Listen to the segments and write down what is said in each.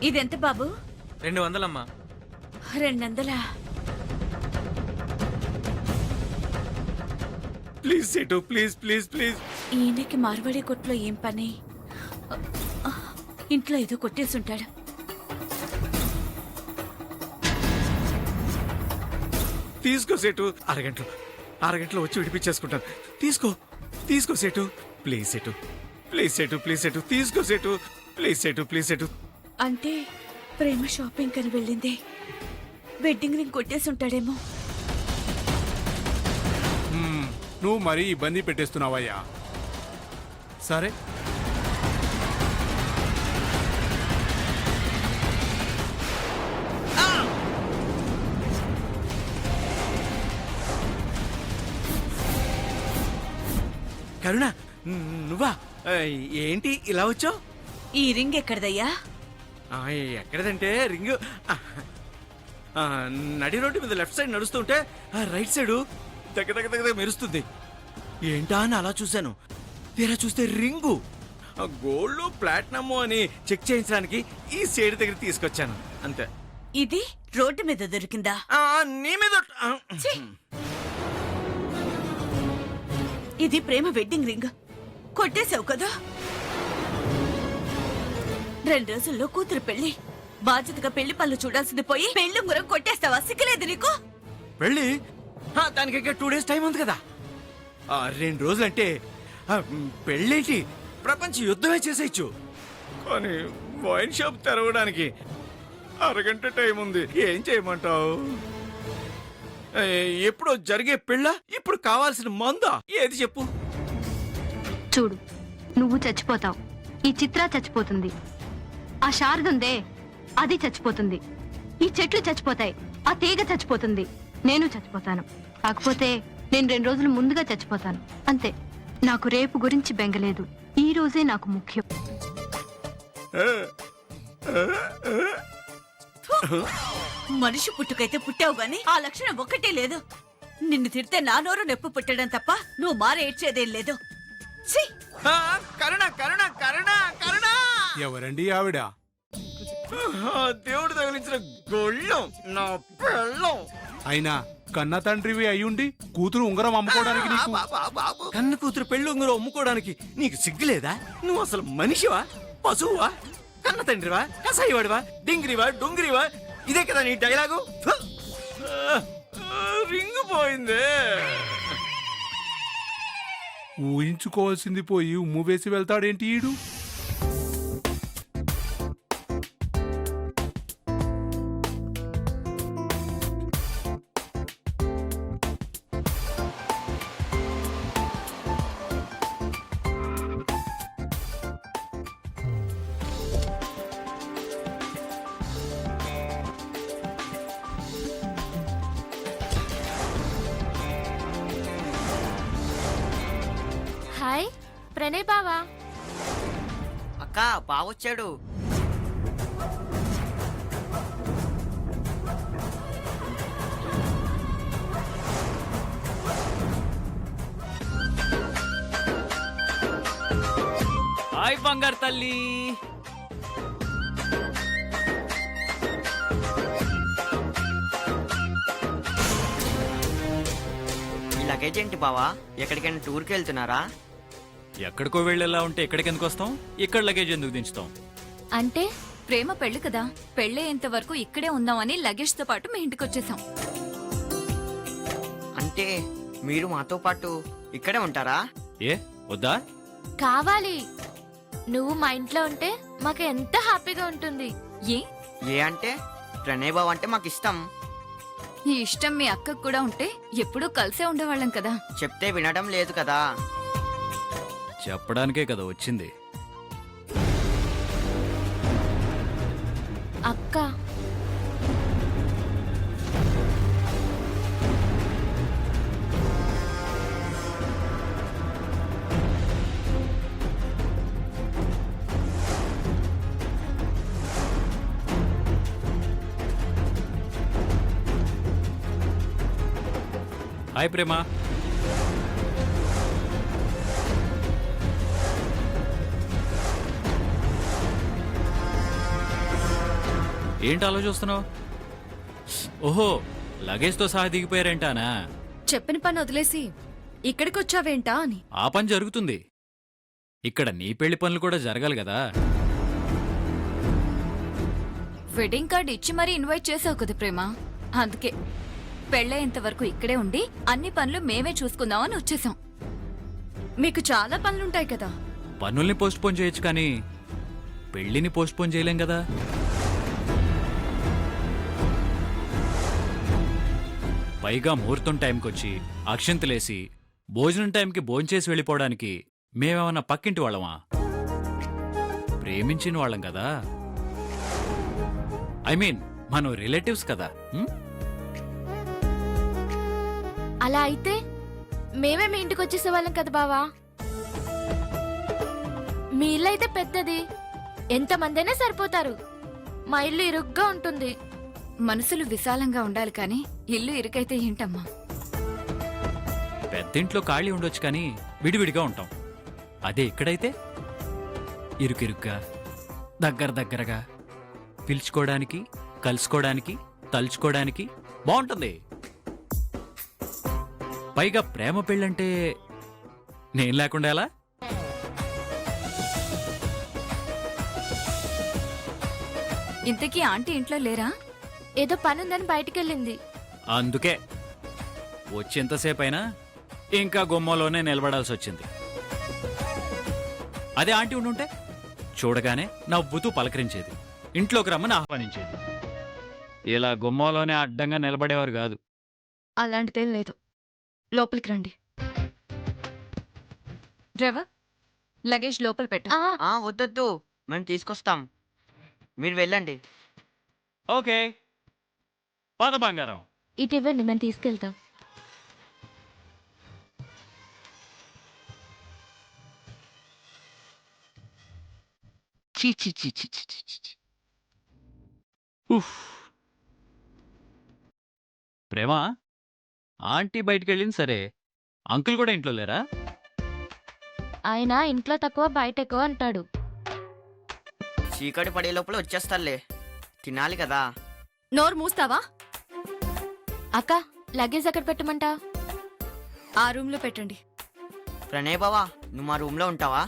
ఇదెంత బాబు? 200 అమ్మా. 200. ప్లీజ్ సేటు, ప్లీజ్ ప్లీజ్ ప్లీజ్. ఈయనకి మార్వాడి కొట్లో ఏం పని? ఇంట్లో ఏదో కొట్టేసుంటాడు. తీసుకో సేటు, అరగంటలో వచ్చి విడిపించేసుకుంటాను. తీసుకో తీసుకో సేటు, ప్లీజ్ సేటు, ప్లీజ్ సేటు, ప్లీజ్ సేటు, తీసుకో సేటు, ప్లీజ్ సేటు, ప్లీజ్ సేటు. అంటే ప్రేమ షాపింగ్ అని వెళ్ళింది. వెడ్డింగ్ రింగ్ కొట్టేసుంటాడేమో. నువ్వు మరీ ఇబ్బంది పెట్టేస్తున్నావయ్యా. సరే కరుణ, నువ్వా? ఏంటి ఇలా వచ్చావు? ఈ రింగ్ ఎక్కడదయ్యా? ఎక్కడదంటే రింగ్ నడి రోడ్డు మీద లెఫ్ట్ సైడ్ నడుస్తుంటే రైట్ సైడ్ దగ్గర దగ్గర దగ్గర మెరుస్తుంది. ఏంటా అని అలా చూశాను. తీరా చూస్తే రింగు గోల్డ్ ప్లాటినమ్ అని చెక్ చేయించడానికి ఈ సైడ్ దగ్గర తీసుకొచ్చాను అంతే. ఇది రోడ్డు మీద దొరికిందా? నీ మీద ఛీ! ఇది ప్రేమ వెడ్డింగ్ రింగ్. కొట్టేశావు కదా. 2 రోజుల్లో కూతురు పెళ్లి. బాధ్యతగా పెళ్లి పనులు చూడాల్సింది పోయి పెళ్లి ఉంగరం కొట్టేస్తావా? సిగ్గులేదు నీకు? పెళ్ళి దానికి 2 days టైం ఉంది కదా. 2 రోజులంటే పెళ్ళేంటి ప్రపంచ యుద్ధమే చేసేయచ్చు. కానీ వైన్ షాప్ తెరవడానికి అరగంట టైం ఉంది. ఏం చేయమంటావు? ఎప్పుడో జరిగే పెళ్ళ, ఇప్పుడు కావాల్సిన మందా? ఏది చెప్పు. చూడు, నువ్వు చచ్చిపోతావు, ఈ చిత్ర చచ్చిపోతుంది, ఆ శారదుందే అది చచ్చిపోతుంది, ఈ చెట్లు చచ్చిపోతాయి, ఆ తీగ చచ్చిపోతుంది, నేను చచ్చిపోతాను. కాకపోతే నేను 2 రోజులు ముందుగా చచ్చిపోతాను అంతే. నాకు రేపు గురించి బెంగలేదు, ఈ రోజే నాకు ముఖ్యం. మనిషి పుట్టుకైతే పుట్టావు గాని ఆ లక్షణం ఒక్కటే లేదు. నిన్ను తిడితే నా నోరు నొప్పి పుట్టడం తప్ప నువ్వు మారేడ్చేదేం లేదు. ఛీ! కరుణ కరుణ కరుణ కరుణ. ఎవరండి ఆవిడ? దేవుడు తగిలించిన గొళ్ళం, నా పెళ్ళం. అయినా కన్న తండ్రివి అయ్యుండి కూతురు ఉంగరం అమ్ముకోవడానికి నీకు? కన్న కూతురు పెళ్ళి ఉంగరం అమ్ముకోవడానికి నీకు సిగ్గులేదా? నువ్వు అసలు మనిషివా, పశువువా, కన్న తండ్రివా, కసాయివాడివా, డింగిరివా, డొంగిరివా? ఇదే కదా నీ డైలాగు? రింగు పోయిందే. ఊహించుకోవాల్సింది పోయి ఉమ్ము వేసి వెళ్తాడేంటి ఈడు? హాయ్ ప్రణయ్ బావా. అక్క బావొచ్చాడు. హాయ్ బంగారు తల్లి. ఈ లగేజ్ ఏంటి బావా? ఎక్కడికైనా టూర్కి వెళ్తున్నారా? ఎక్కడికో వెళ్ళేలా ఉంటే ఎక్కడికి ఎందుకు వస్తాం? ఇక్కడ లగేజ్ ఎందుకు దించుతాం? అంటే ప్రేమ పెళ్లి కదా, పెళ్ళయ్యేంత వరకు ఇక్కడే ఉందామని లగేజ్ తో పాటు మీ ఇంటికి వచ్చేసాం. అంటే మీరు మాతో పాటు ఇక్కడే ఉంటారా? ఏ వద్దా? కావాలి. నువ్వు మా ఇంట్లో ఉంటే మాకు ఎంత హ్యాపీగా ఉంటుంది. ఏ అంటే ప్రణయ్ బావ అంటే మాకు ఇష్టం. ఈ ఇష్టం మీ అక్కకు కూడా ఉంటే ఎప్పుడూ కలిసే ఉండేవాళ్ళం కదా. చెప్తే వినడం లేదు కదా. చెప్పడానికే కదా వచ్చింది. అక్క హాయ్ ప్రేమ. ఏంటి అలా చూస్తున్నావు? ఓహో, లగేజ్తో సహా దిగిపోయారేంటానా? చెప్పిన పని వదిలేసి ఇక్కడికి వచ్చావేంటా అని. ఆ పని జరుగుతుంది. ఇక్కడ నీ పెళ్లి పనులు కూడా జరగాలి కదా. వెడ్డింగ్ కార్డ్ ఇచ్చి మరీ ఇన్వైట్ చేసావు కదా ప్రేమ, అందుకే పెళ్ళయ్యేంత వరకు ఇక్కడే ఉండి అన్ని పనులు మేమే చూసుకుందామని వచ్చేసాం. మీకు చాలా పనులుంటాయి కదా. పనుల్ని పోస్ట్పోన్ చేయొచ్చు కానీ పెళ్లిని పోస్ట్పోన్ చేయలేం కదా. పైగా ముహూర్తం టైంకొచ్చి అక్షంతలేసి భోజనం టైంకి భోంచేసి వెళ్ళిపోవడానికి మేమేమన్నా పక్కింటి వాళ్ళమా? ప్రేమించిన వాళ్ళం కదా. ఐ మీన్ మనం రిలేటివ్స్ కదా. అలా అయితే మేమే మీ ఇంటికి వచ్చేసేవాళ్ళం కదా బావా. మీ ఇల్లు అయితే పెద్దది, ఎంతమందైనా సరిపోతారు. మా ఇల్లు ఇరుగ్గా ఉంటుంది. మనసులు విశాలంగా ఉండాలి కానీ ఇల్లు ఇరుకైతే ఏంటమ్మా? పెద్దింట్లో ఖాళీ ఉండొచ్చు కానీ విడివిడిగా ఉంటాం. అదే ఇక్కడైతే ఇరుకిరుగ్గా దగ్గరగా పిలుచుకోవడానికి, కలుసుకోవడానికి, తలుచుకోవడానికి బాగుంటుంది. పైగా ప్రేమ పెళ్ళంటే నేను లేకుండా ఎలా? ఇంతకీ ఆంటీ ఇంట్లో లేరా? ఏదో పనుందని బయటికెళ్ళింది. అందుకే వచ్చేంతసేపు అయినా ఇంకా గుమ్మలోనే నిలబడాల్సి వచ్చింది. అదే ఆంటీ ఉండుంటే చూడగానే నవ్వుతూ పలకరించేది, ఇంట్లోకి రమ్మని ఆహ్వానించేది. ఇలా గుమ్మలోనే అడ్డంగా నిలబడేవారు కాదు. అలాంటిదేం లేదు. లోపలికి రండి. డ్రైవర్, లగేజ్ లోపల పెట్టు. వద్దొద్దు, మేము తీసుకొస్తాం, మీరు వెళ్ళండి. ఓకే, పద బంగారం. ఇటు ఇవ్వండి, మేము తీసుకెళ్తాం. ఉఫ్. ప్రేమ, ఆంటీ బయటికి వెళ్ళింది సరే, అంకుల్ కూడా ఇంట్లో లేరా? ఆయన ఇంట్లో తక్కువ బయట ఎక్కువ అంటాడు. చీకటి పడే లోపల వచ్చేస్తారులే, తినాలి కదా. నోరు మూస్తావా? అక్క, లగేజ్ ఎక్కడ పెట్టమంటా? ఆ రూమ్ లో పెట్టండి. ప్రణయ్ బావా, నువ్వు మా రూమ్ లో ఉంటావా?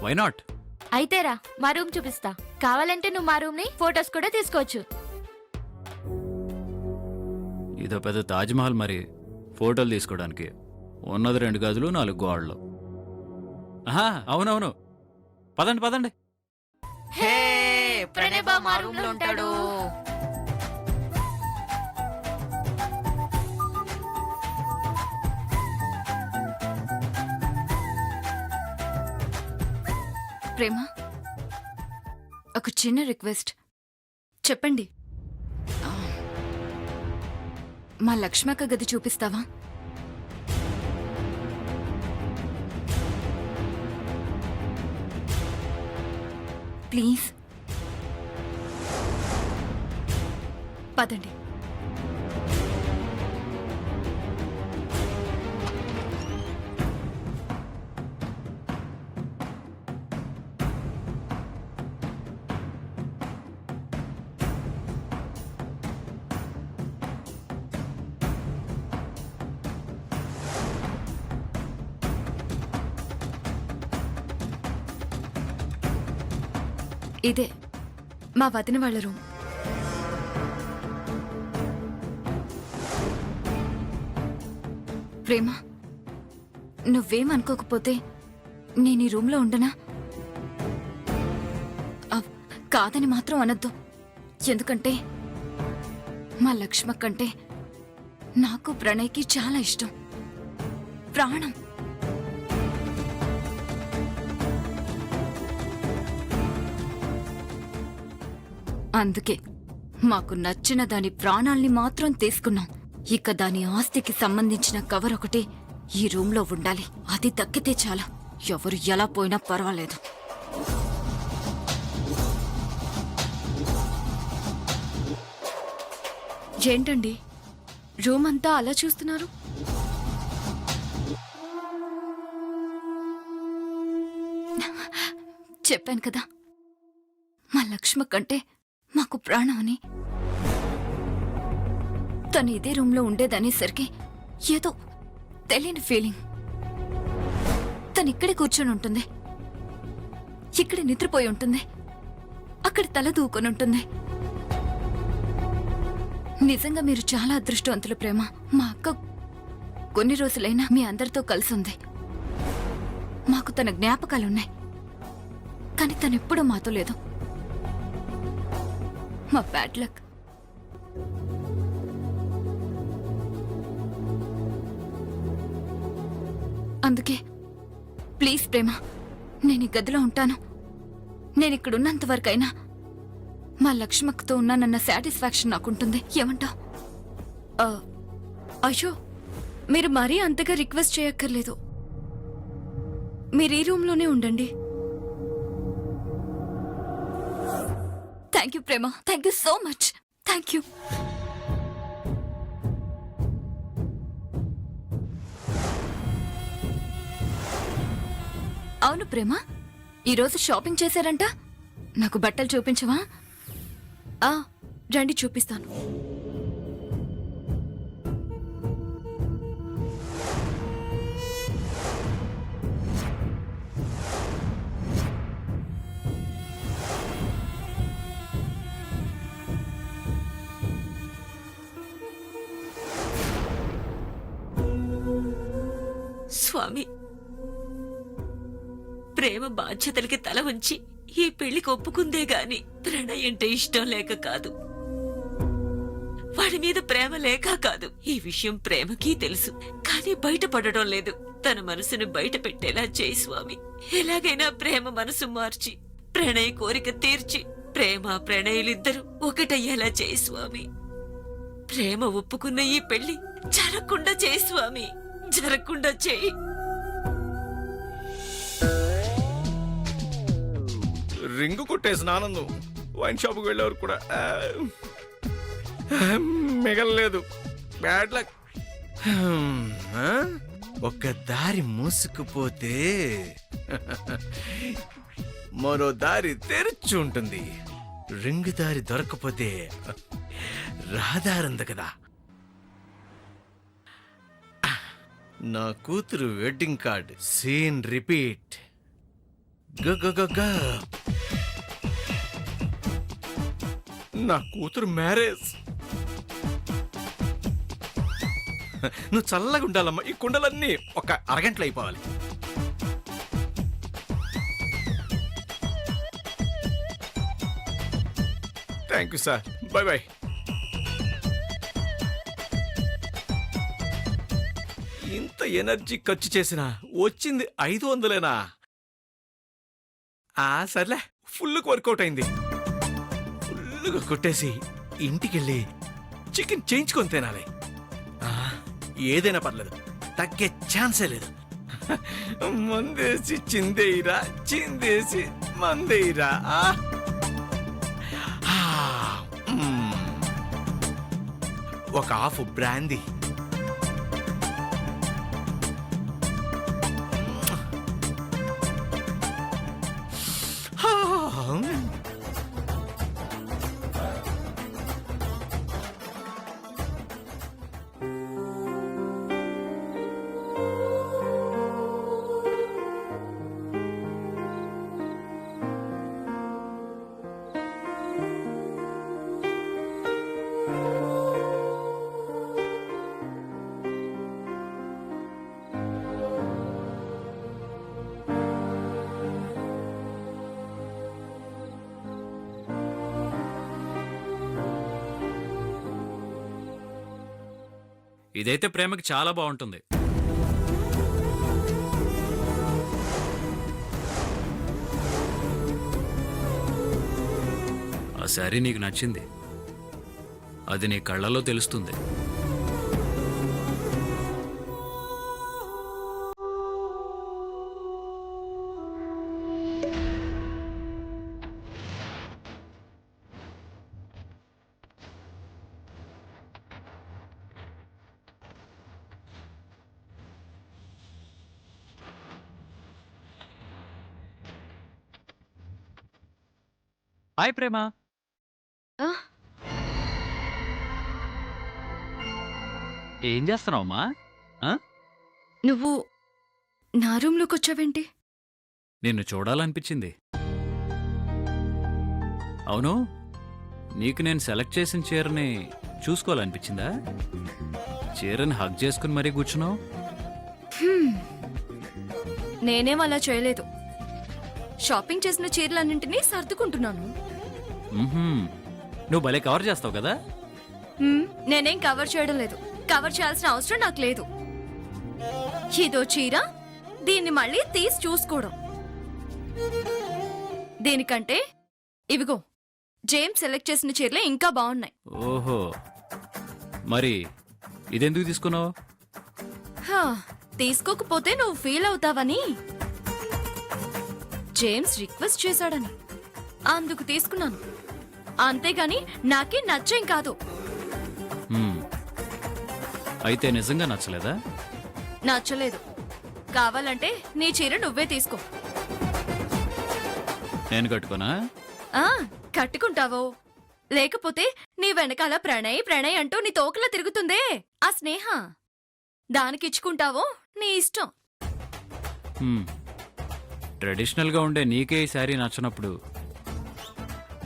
Why not? అయితేరా, మా రూమ్ చూపిస్తా. కావాలంటే నువ్వు మా రూమ్ ని ఫొటోస్ కూడా తీసుకోవచ్చు. ఇదో పెద్ద తాజ్మహల్ మరి, ఫోటోలు తీసుకోవడానికి. ఉన్నది 2 గదులు 4 గోడలు. అవునవును, పదండి పదండి. హే, ప్రణయ్ బావ మా రూమ్ లో ఉంటాడు. ప్రేమ, ఒక చిన్న రిక్వెస్ట్. చెప్పండి. మా లక్ష్మక్క గది చూపిస్తావా? ప్లీజ్. పదండి. ఇదే మా వదిన వాళ్ళ రూమ్. ప్రేమ, నువ్వేమనుకోకపోతే నేను ఈ రూమ్లో ఉండనా? కాదని మాత్రం అనొద్దు. ఎందుకంటే మా లక్ష్మక్కంటే నాకు ప్రణయ్కి చాలా ఇష్టం, ప్రాణం. అందుకే మాకు నచ్చిన దాని ప్రాణాల్ని మాత్రం తీసుకున్నాం. ఇక దాని ఆస్తికి సంబంధించిన కవర్ ఒకటి ఈ రూమ్లో ఉండాలి. అది దక్కితే చాలా, ఎవరు ఎలా పోయినా పర్వాలేదు. ఏంటండి రూమ్ అంతా అలా చూస్తున్నారు? చెప్పాను కదా, మా లక్ష్మ కంటే మాకు ప్రాణం అని. తను ఇదే రూమ్లో ఉండేదనేసరికి ఏదో తెలియని ఫీలింగ్. తను ఇక్కడే కూర్చొని ఉంటుంది, ఇక్కడ నిద్రపోయి ఉంటుంది, అక్కడ తల దూకొని ఉంటుంది. నిజంగా మీరు చాలా అదృష్టవంతులు ప్రేమ. మా అక్క కొన్ని రోజులైనా మీ అందరితో కలిసి ఉంది. మాకు తన జ్ఞాపకాలున్నాయి, కానీ తనెప్పుడూ మాతో లేదు. మా బ్యాడ్ లక్. అందుకే ప్లీజ్ ప్రేమ, నేను ఈ గదిలో ఉంటాను. నేను ఇక్కడ ఉన్నంత వరకైనా మా లక్ష్మక్కతో ఉన్నానన్న సాటిస్ఫాక్షన్ నాకుంటుంది. ఏమంటావ్? అయ్యో, మీరు మరీ అంతగా రిక్వెస్ట్ చేయక్కర్లేదు. మీరు ఈ రూమ్లోనే ఉండండి. Thank you Prema, thank you so much. Thank you. అవును ప్రేమ, ఈరోజు షాపింగ్ చేశారంట. నాకు బట్టలు చూపించవా? రండి చూపిస్తాను. స్వామి, ప్రేమ బాధ్యతలకి తల ఉంచి ఈ పెళ్లికి ఒప్పుకుందే గాని ప్రణయ్ అంటే ఇష్టం లేక కాదు, వాడి మీద ప్రేమ లేక కాదు. ఈ విషయం ప్రేమకి తెలుసు, కానీ బయటపడడం లేదు. తన మనసును బయట పెట్టేలా చేయి స్వామి. ఎలాగైనా ప్రేమ మనసు మార్చి ప్రణయ్ కోరిక తీర్చి ప్రేమ ప్రణయులిద్దరూ ఒకటయ్యేలా చేయి స్వామి. ప్రేమ ఒప్పుకున్న ఈ పెళ్లి జరగకుండా చేయి స్వామి, జరగకుండా చేయి. రింగు కొట్టేసిన ఆనందం వైన్ షాప్కి వెళ్ళేవారు కూడా మిగలలేదు. Bad luck. ఒక దారి మూసుకుపోతే మరో దారి తెరిచి ఉంటుంది. రింగు దారి దొరకపోతే రహదారంద కదా. నా కూతురు వెడ్డింగ్ కార్డ్ సీన్ రిపీట్. గ నా కూతురు మ్యారేజ్. నువ్వు చల్లగా ఉండాలమ్మా. ఈ కుండలన్నీ ఒక అరగంటలో అయిపోవాలి. Thank you sir. Bye bye. ఇంత ఎనర్జీ ఖర్చు చేసినా వచ్చింది 500. సర్లే, ఫుల్గా వర్కౌట్ అయింది. ఫుల్గా కొట్టేసి ఇంటికెళ్ళి చికెన్ చేయించుకొని తినాలి. ఏదైనా పర్లేదు, తగ్గే ఛాన్సే లేదు. మందేసి చిందేయిరా, చిందేసి మందేయిరా. ఒక హాఫ్ బ్రాందీ. ఇదైతే ప్రేమకి చాలా బాగుంటుంది. ఆ శారీ నీకు నచ్చింది, అది నీ కళ్ళలో తెలుస్తుంది. హాయ్ ప్రేమ. ఏం చేస్తున్నావమ్మా? నువ్వు నా రూమ్లోకి వచ్చావేంటి? నిన్ను చూడాలనిపించింది. అవును, నీకు నేను సెలెక్ట్ చేసిన చీరని చూసుకోవాలనిపించిందా? చీరని హగ్ చేసుకుని మరీ కూర్చున్నావు. నేనేం అలా చేయలేదు. షాపింగ్ చేసిన చీరలన్నింటినీ సర్దుకుంటున్నాను. నువ్వు భలే కవర్ చేస్తావు కదా. నేనేం కవర్ చేయడం లేదు. కవర్ చేయాల్సిన అవసరం నాకు లేదు. ఇదో చీర, దీన్ని మళ్ళీ తీసి చూసుకోవడం. దీనికంటే ఇవిగో జేమ్స్ సెలెక్ట్ చేసిన చీరలే ఇంకా బాగున్నాయి. ఓహో, మరి ఇదెందుకు తీసుకున్నావు? హా, తీసుకోకపోతే నువ్వు ఫీల్ అవుతావని. జేమ్స్ రిక్వెస్ట్ చేశాడని అందుకు తీసుకున్నాను. అంతేగాని నాకే నచ్చేం కాదు. అయితే నిజంగా నచ్చలేదా? నచ్చలేదు. కావాలంటే నీ చీర నువ్వే తీసుకో. నేను కట్టుకోనా? ఆ కట్టుకుంటావో లేకపోతే నీ వెనకాల ప్రణయ్ ప్రణయ్ అంటూ నీ తోకలా తిరుగుతుందే ఆ స్నేహ, దానికిచ్చుకుంటావో నీ ఇష్టం. ట్రెడిషనల్గా ఉండే నీకే ఈ శారీ నచ్చినప్పుడు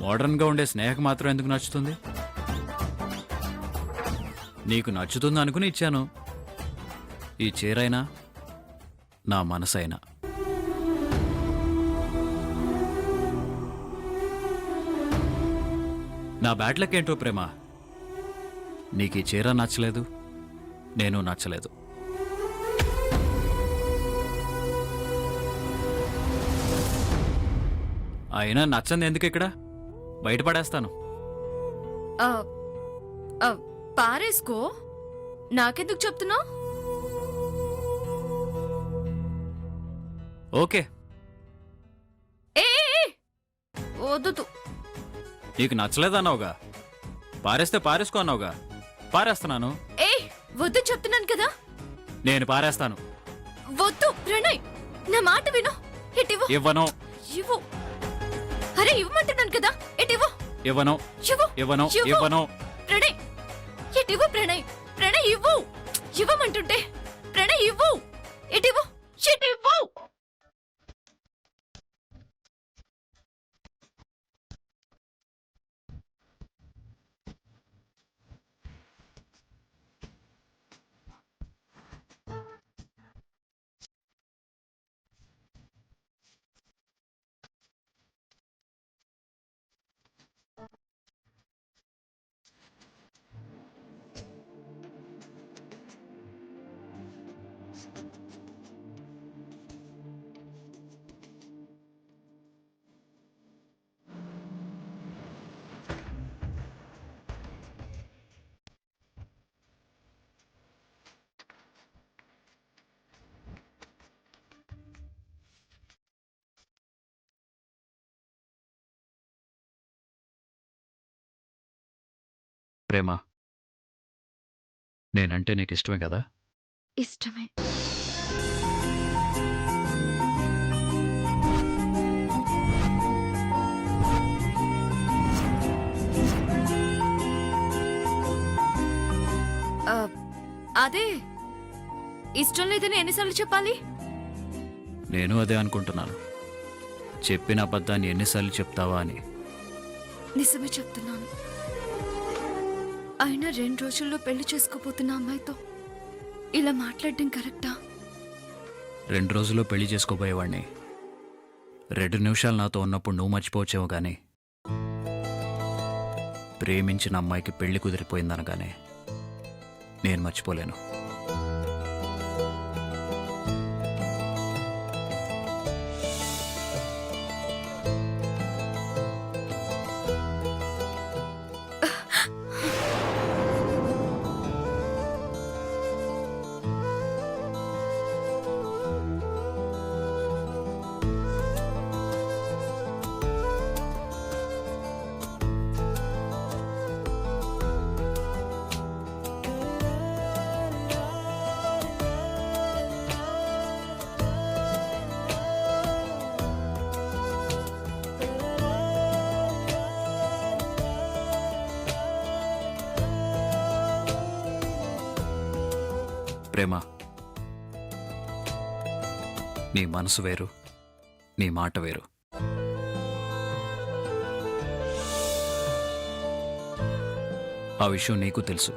మోడర్న్గా ఉండే స్నేహకు మాత్రం ఎందుకు నచ్చుతుంది? నీకు నచ్చుతుంది అనుకుని ఇచ్చాను. ఈ చీరైనా నా మనసైనా. నా బ్యాడ్ లక్ ఏంటో ప్రేమ, నీకు ఈ చీర నచ్చలేదు, నేను నచ్చలేదు. అయినా నచ్చంది ఎందుకు ఇక్కడ? బయటపడేస్తాను. ఆ, ఆ, పారేసుకో. నాకెందుకు చెప్తున్నావు? ఓకే, వద్దు. నీకు నచ్చలేదన్నావుగా, పారేస్తే పారేసుకో అన్నావుగా, పారేస్తున్నాను. ఏ వద్దు చెప్తున్నాను కదా. నేను పారేస్తాను. వద్దు ప్రణయ్, నా మాట విను. ఇటివ్వు. ఇవ్వను. ఇవ్వు. అరే ఇవ్వమంటున్నాను కదా, ఇటివ్వు. ఇవ్వను. ఇవ్వు. ఇవ్వను. ఇవ్వు. ఇవ్వను. ప్రణయ్ ఇటివ్వు. ప్రణయ్ ప్రణయ్ ఇవ్వు. ఇవ్వమంటుంటే ప్రణయ్ ఇవ్వు. ఇటివ్వు. ఇటివ్వు. ప్రేమ, నేనంటే నీకు ఇష్టమే కదా? ఇష్టమే. అదే ఇష్టం లేదని ఎన్నిసార్లు చెప్పాలి? నేను అదే అనుకుంటున్నాను. చెప్పిన అబద్ధాన్ని ఎన్నిసార్లు చెప్తావా అని. నిజమే చెప్తున్నాను. అయినా 2 రోజుల్లో పెళ్లి చేసుకోబోతున్న అమ్మాయితో ఇలా మాట్లాడడం కరెక్టా? 2 రోజుల్లో పెళ్లి చేసుకోబోయేవాడిని 2 నిమిషాలు నాతో ఉన్నప్పుడు నువ్వు మర్చిపోవచ్చేమో గానీ, ప్రేమించిన అమ్మాయికి పెళ్లి కుదిరిపోయిందనగానే నేను మర్చిపోలేను. ప్రేమ, నీ మనసు వేరు, నీ మాట వేరు. ఆ విషయం నీకు తెలుసు,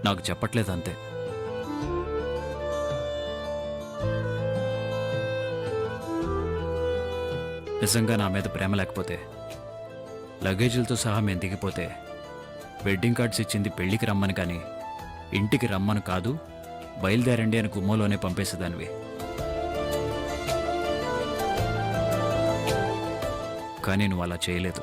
నాకు చెప్పట్లేదు అంతే. నిజంగా నా మీద ప్రేమ లేకపోతే లగేజీలతో సహా మేము దిగిపోతే వెడ్డింగ్ కార్డ్స్ ఇచ్చింది పెళ్లికి రమ్మని కానీ ఇంటికి రమ్మని కాదు, బయలుదేరండి అని గుమ్మలోనే పంపేసేదానివి. కానీ నువ్వు అలా చేయలేదు.